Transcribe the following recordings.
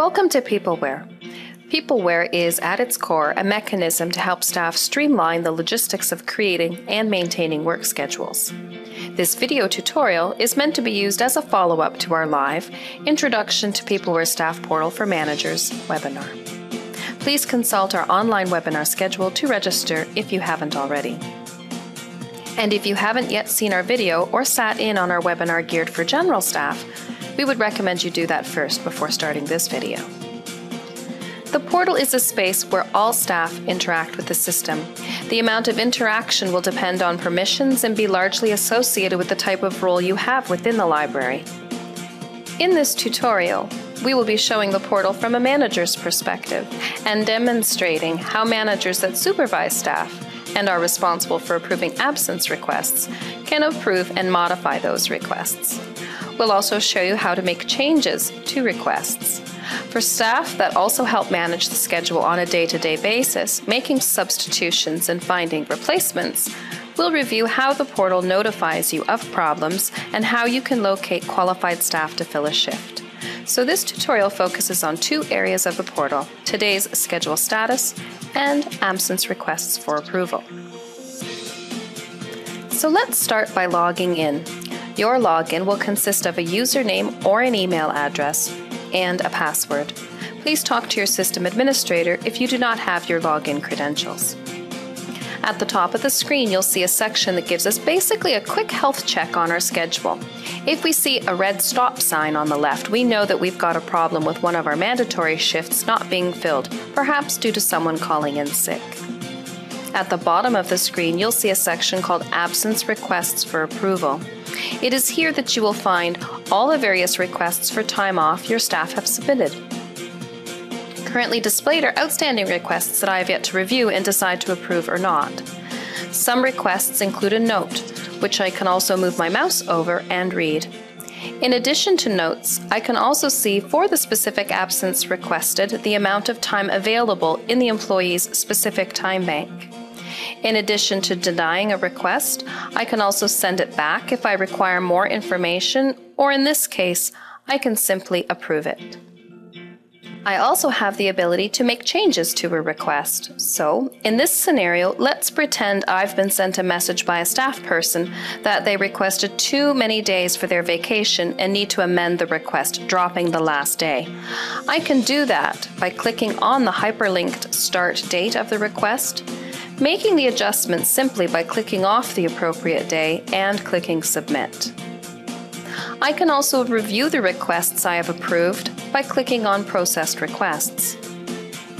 Welcome to PeopleWhere. PeopleWhere is, at its core, a mechanism to help staff streamline the logistics of creating and maintaining work schedules. This video tutorial is meant to be used as a follow-up to our live Introduction to PeopleWhere Staff Portal for Managers webinar. Please consult our online webinar schedule to register if you haven't already. And if you haven't yet seen our video or sat in on our webinar geared for general staff, we would recommend you do that first before starting this video. The portal is a space where all staff interact with the system. The amount of interaction will depend on permissions and be largely associated with the type of role you have within the library. In this tutorial, we will be showing the portal from a manager's perspective and demonstrating how managers that supervise staff and are responsible for approving absence requests can approve and modify those requests. We'll also show you how to make changes to requests. For staff that also help manage the schedule on a day-to-day basis, making substitutions and finding replacements, we'll review how the portal notifies you of problems and how you can locate qualified staff to fill a shift. So this tutorial focuses on two areas of the portal: today's schedule status and absence requests for approval. So let's start by logging in. Your login will consist of a username or an email address and a password. Please talk to your system administrator if you do not have your login credentials. At the top of the screen, you'll see a section that gives us basically a quick health check on our schedule. If we see a red stop sign on the left, we know that we've got a problem with one of our mandatory shifts not being filled, perhaps due to someone calling in sick. At the bottom of the screen, you'll see a section called Absence Requests for Approval. It is here that you will find all the various requests for time off your staff have submitted. Currently displayed are outstanding requests that I have yet to review and decide to approve or not. Some requests include a note, which I can also move my mouse over and read. In addition to notes, I can also see for the specific absence requested the amount of time available in the employee's specific time bank. In addition to denying a request, I can also send it back if I require more information, or in this case, I can simply approve it. I also have the ability to make changes to a request. So, in this scenario, let's pretend I've been sent a message by a staff person that they requested too many days for their vacation and need to amend the request, dropping the last day. I can do that by clicking on the hyperlinked start date of the request, making the adjustment simply by clicking off the appropriate day and clicking Submit. I can also review the requests I have approved by clicking on Processed Requests.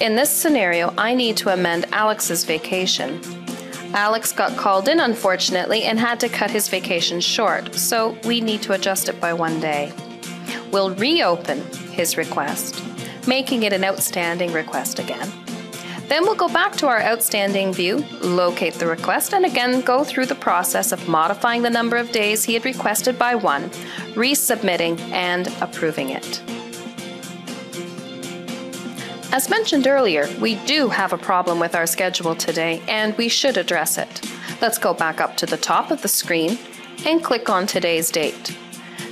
In this scenario, I need to amend Alex's vacation. Alex got called in, unfortunately, and had to cut his vacation short, so we need to adjust it by 1 day. We'll reopen his request, making it an outstanding request again. Then we'll go back to our outstanding view, locate the request, and again go through the process of modifying the number of days he had requested by 1, resubmitting, and approving it. As mentioned earlier, we do have a problem with our schedule today, and we should address it. Let's go back up to the top of the screen and click on today's date.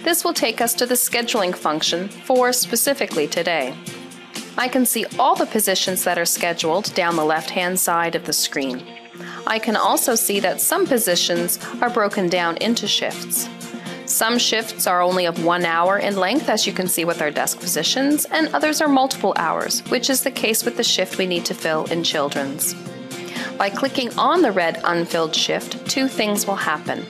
This will take us to the scheduling function for specifically today. I can see all the positions that are scheduled down the left-hand side of the screen. I can also see that some positions are broken down into shifts. Some shifts are only of 1 hour in length, as you can see with our desk positions, and others are multiple hours, which is the case with the shift we need to fill in children's. By clicking on the red unfilled shift, two things will happen.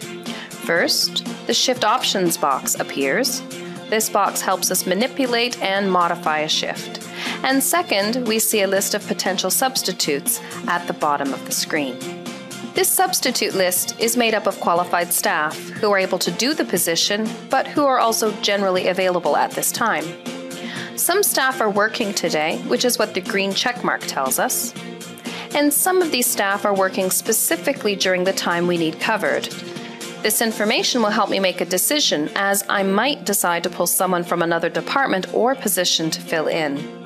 First, the shift options box appears. This box helps us manipulate and modify a shift. And second, we see a list of potential substitutes at the bottom of the screen. This substitute list is made up of qualified staff who are able to do the position, but who are also generally available at this time. Some staff are working today, which is what the green check mark tells us. And some of these staff are working specifically during the time we need covered. This information will help me make a decision, as I might decide to pull someone from another department or position to fill in.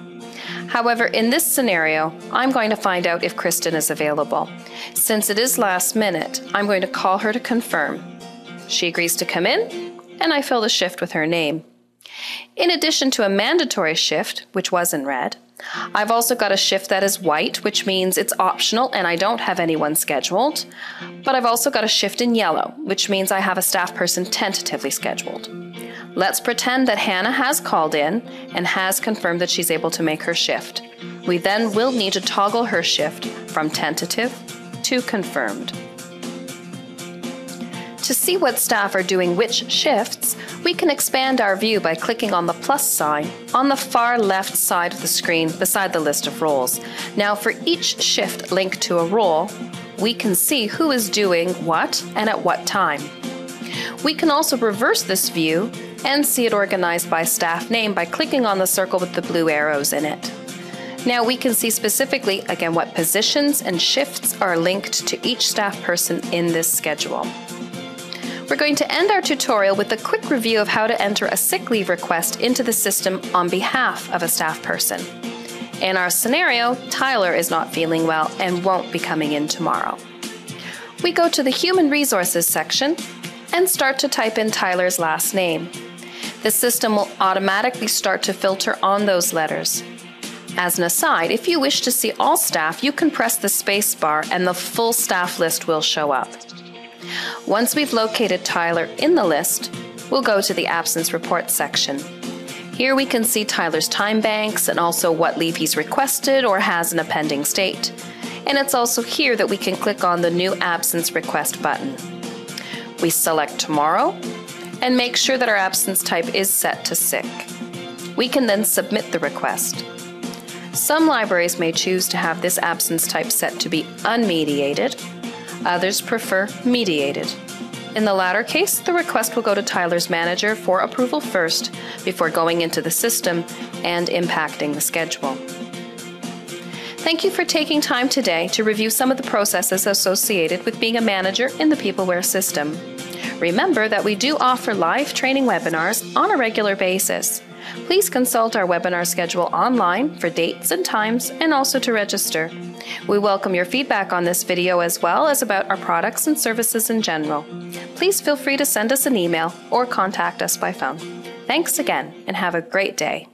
However, in this scenario, I'm going to find out if Kristen is available. Since it is last minute, I'm going to call her to confirm. She agrees to come in, and I fill the shift with her name. In addition to a mandatory shift, which was in red, I've also got a shift that is white, which means it's optional and I don't have anyone scheduled. But I've also got a shift in yellow, which means I have a staff person tentatively scheduled. Let's pretend that Hannah has called in and has confirmed that she's able to make her shift. We then will need to toggle her shift from tentative to confirmed. To see what staff are doing which shifts, we can expand our view by clicking on the plus sign on the far left side of the screen beside the list of roles. Now, for each shift linked to a role, we can see who is doing what and at what time. We can also reverse this view and see it organized by staff name by clicking on the circle with the blue arrows in it. Now we can see specifically, again, what positions and shifts are linked to each staff person in this schedule. We're going to end our tutorial with a quick review of how to enter a sick leave request into the system on behalf of a staff person. In our scenario, Tyler is not feeling well and won't be coming in tomorrow. We go to the Human Resources section and start to type in Tyler's last name. The system will automatically start to filter on those letters. As an aside, if you wish to see all staff, you can press the space bar and the full staff list will show up. Once we've located Tyler in the list, we'll go to the Absence Report section. Here we can see Tyler's time banks and also what leave he's requested or has in a pending state. And it's also here that we can click on the New Absence Request button. We select Tomorrow and make sure that our absence type is set to sick. We can then submit the request. Some libraries may choose to have this absence type set to be unmediated. Others prefer mediated. In the latter case, the request will go to Tyler's manager for approval first before going into the system and impacting the schedule. Thank you for taking time today to review some of the processes associated with being a manager in the PeopleWhere system. Remember that we do offer live training webinars on a regular basis. Please consult our webinar schedule online for dates and times and also to register. We welcome your feedback on this video as well as about our products and services in general. Please feel free to send us an email or contact us by phone. Thanks again and have a great day.